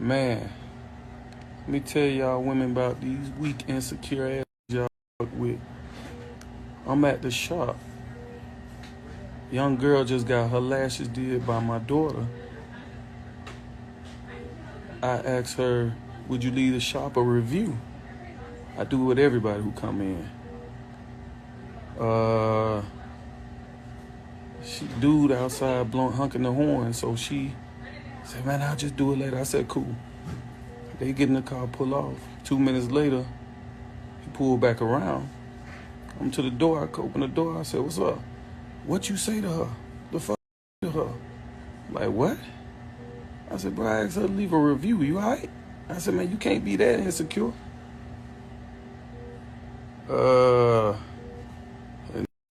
Man, let me tell y'all women about these weak, insecure ass y'all fuck with. I'm at the shop. Young girl just got her lashes did by my daughter. I asked her, would you leave the shop a review? I do with everybody who come in. Dude outside honking the horn, so she said, man, I'll just do it later. I said, cool. They get in the car, pull off. 2 minutes later, he pulled back around. I'm to the door, I open the door, I said, what's up? What you say to her? The fuck to her? Like, what? I said, bro, I asked her to leave a review, you all right? I said, man, you can't be that insecure. And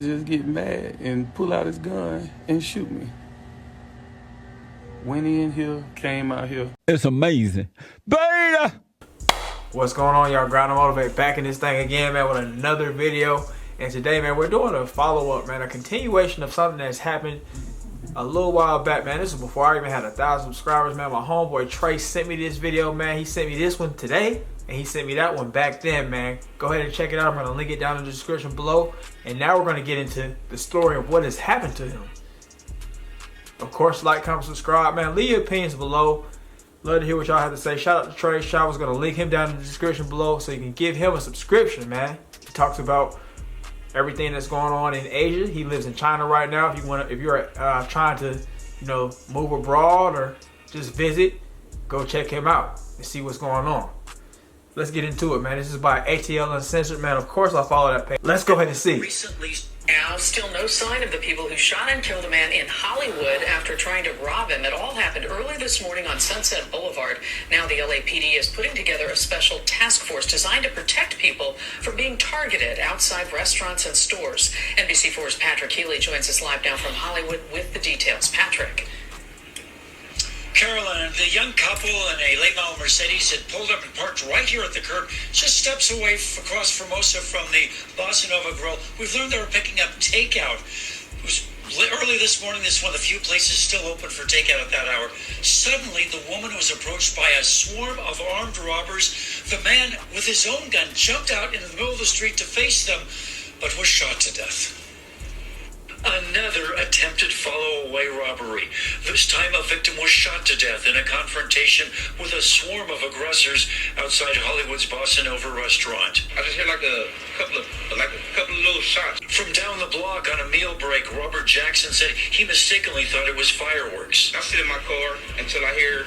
just get mad and pull out his gun and shoot me. Went in here, came out here. It's amazing. Beta! What's going on, y'all? Grind and Motivate back in this thing again, man, with another video. And today, man, we're doing a follow-up, man, a continuation of something that's happened a little while back, man. This is before I even had 1,000 subscribers, man. My homeboy Trey sent me this video, man. He sent me this one today, and he sent me that one back then, man. Go ahead and check it out. I'm going to link it down in the description below. And now we're going to get into the story of what has happened to him. Of course, like, comment, subscribe, man. Leave your opinions below. Love to hear what y'all have to say. Shout out to Trey. I was going to link him down in the description below so you can give him a subscription, man. He talks about everything that's going on in Asia. He lives in China right now. If you're trying to, move abroad or just visit, go check him out and see what's going on. Let's get into it, man. This is by ATL Uncensored, man. Of course, I'll follow that page. Let's go ahead and see. Recently, now, still no sign of the people who shot and killed a man in Hollywood after trying to rob him. It all happened early this morning on Sunset Boulevard. Now the LAPD is putting together a special task force designed to protect people from being targeted outside restaurants and stores. NBC4's Patrick Healy joins us live now from Hollywood with the details. Patrick. Carolyn, the young couple in a late model Mercedes had pulled up and parked right here at the curb, just steps away across Formosa from the Bossa Nova Grill. We've learned they were picking up takeout. It was early this morning. This is one of the few places still open for takeout at that hour. Suddenly, the woman was approached by a swarm of armed robbers. The man with his own gun jumped out into the middle of the street to face them, but was shot to death. Another attempted follow-away robbery. This time a victim was shot to death in a confrontation with a swarm of aggressors outside Hollywood's Bossa Nova restaurant. I just hear like a couple of little shots. From down the block on a meal break, Robert Jackson said he mistakenly thought it was fireworks. I sit in my car until I hear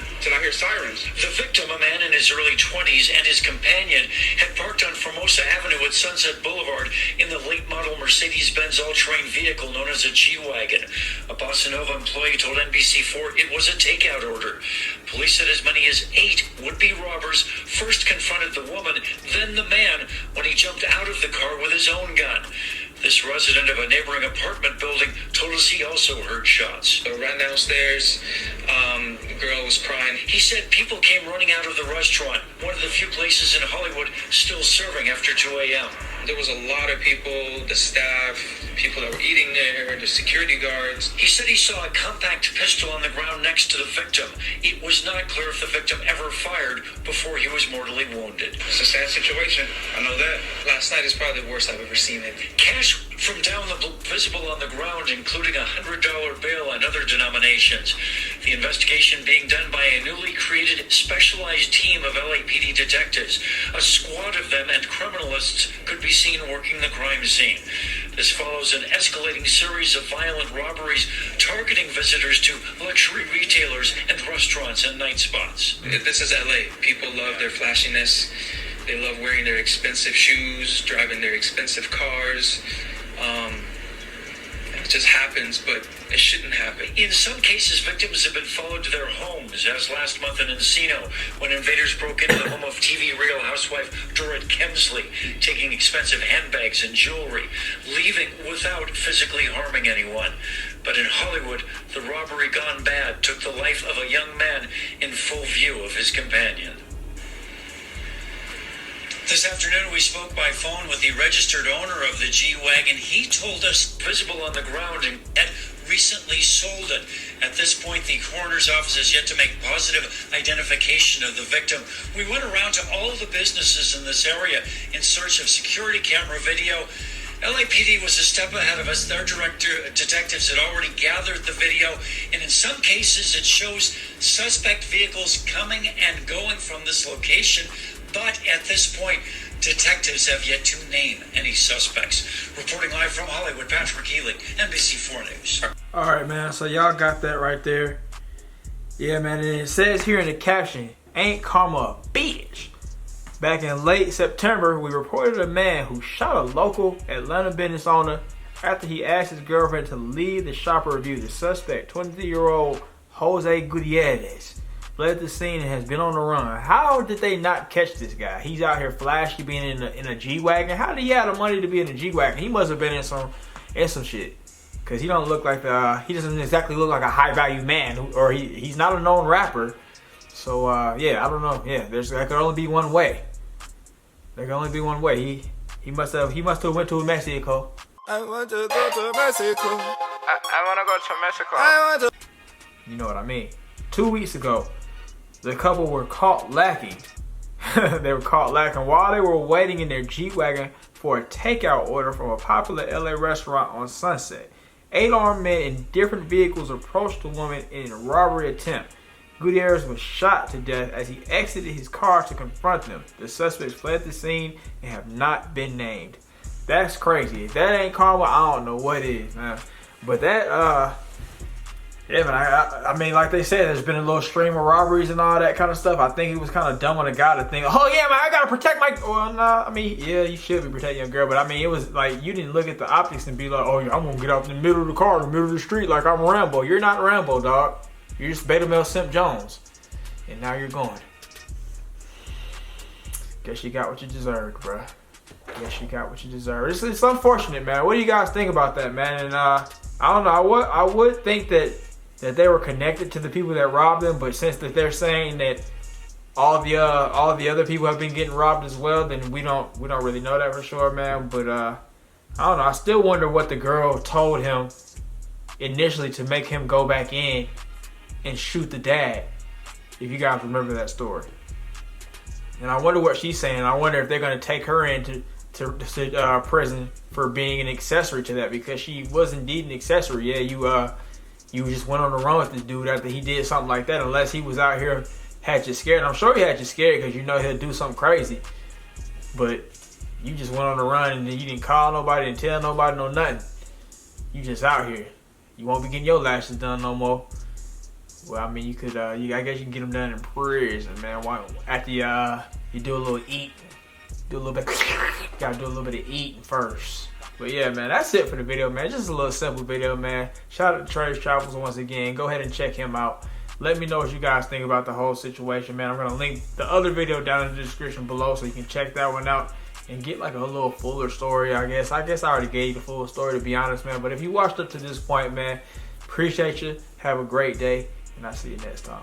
sirens. The victim, a man in his early 20s, and his companion had parked on Formosa Avenue at Sunset Boulevard in the late model Mercedes-Benz all-terrain vehicle known as a G-Wagon. A Bossa Nova employee told NBC4 it was a takeout order. Police said as many as 8 would-be robbers first confronted the woman, then the man, when he jumped out of the car with his own gun. This resident of a neighboring apartment building told us he also heard shots. I ran downstairs. The girl was crying. He said people came running out of the restaurant, one of the few places in Hollywood still serving after 2 a.m. There was a lot of people, the staff, people that were eating there, the security guards. He said he saw a compact pistol on the ground next to the victim. It was not clear if the victim ever fired before he was mortally wounded. It's a sad situation. I know that. Last night is probably the worst I've ever seen it. Cash from down the visible on the ground, including a $100 bill and other denominations. The investigation being done by a newly created specialized team of LAPD detectives. A squad of them and criminalists could be seen working the crime scene. This follows an escalating series of violent robberies targeting visitors to luxury retailers and restaurants and night spots. This is LA. People love their flashiness. They love wearing their expensive shoes, driving their expensive cars. It just happens, but it shouldn't happen. In some cases, victims have been followed to their homes, as last month in Encino, when invaders broke into the home of TV Real housewife Dorit Kemsley, taking expensive handbags and jewelry, leaving without physically harming anyone. But in Hollywood, the robbery gone bad took the life of a young man in full view of his companion. This afternoon, we spoke by phone with the registered owner of the G-Wagon. He told us visible on the ground and recently sold it. At this point, the coroner's office has yet to make positive identification of the victim. We went around to all the businesses in this area in search of security camera video. LAPD was a step ahead of us. Their detectives had already gathered the video, and in some cases it shows suspect vehicles coming and going from this location. But at this point, detectives have yet to name any suspects. Reporting live from Hollywood, Patrick Healy, NBC4 News. All right, man. So y'all got that right there. Yeah, man. And it says here in the caption, "Ain't karma a bitch?" Back in late September, we reported a man who shot a local Atlanta business owner after he asked his girlfriend to leave the shop review. The suspect, 23-year-old Jose Gutierrez, fled the scene and has been on the run. How did they not catch this guy? He's out here flashy, being in a G-Wagon. How did he have the money to be in a G-Wagon? He must have been in some shit. Because he don't look like he doesn't exactly look like a high-value man, or he's not a known rapper. So, yeah, I don't know. Yeah, there could only be one way. There can only be one way. He must have went to Mexico. I want to go to Mexico. I want to go to Mexico. You know what I mean. 2 weeks ago, the couple were caught lacking. They were caught lacking while they were waiting in their G-Wagon for a takeout order from a popular LA restaurant on Sunset. 8 armed men in different vehicles approached the woman in a robbery attempt. Gutierrez was shot to death as he exited his car to confront them. The suspects fled the scene and have not been named. That's crazy. If that ain't karma, I don't know what is, man. But that, yeah, man, I mean, like they said, there's been a little stream of robberies and all that kind of stuff. I think it was kind of dumb on the guy to think, oh, yeah, man, I got to protect my... Well, nah, I mean, yeah, you should be protecting your girl. But, I mean, it was like you didn't look at the optics and be like, oh, yeah, I'm going to get out in the middle of the car, in the middle of the street like I'm Rambo. You're not Rambo, dog. You're just Beta Male Simp Jones. And now you're going. Guess you got what you deserved, bruh. Guess you got what you deserved. It's unfortunate, man. What do you guys think about that, man? And I don't know. I would think that they were connected to the people that robbed them, but since that they're saying that all the other people have been getting robbed as well, then we don't really know that for sure, man. But I don't know. I still wonder what the girl told him initially to make him go back in and shoot the dad, if you guys remember that story. And I wonder what she's saying. I wonder if they're going to take her into prison for being an accessory to that, because she was indeed an accessory. Yeah, you just went on the run with this dude after he did something like that, unless he was out here, had you scared. And I'm sure he had you scared because you know he'll do something crazy. But you just went on the run and you didn't call nobody, didn't tell nobody, no nothing. You just out here. You won't be getting your lashes done no more. Well, I mean, you could, I guess you can get them done in prison, man. After you do a little eating, gotta do a little bit of eating first. But yeah, man, that's it for the video, man. Just a little simple video, man. Shout out to Trey's Travels once again. Go ahead and check him out. Let me know what you guys think about the whole situation, man. I'm gonna link the other video down in the description below so you can check that one out and get like a little fuller story, I guess. I already gave you the full story, to be honest, man. But if you watched up to this point, man, appreciate you. Have a great day. And I'll see you next time.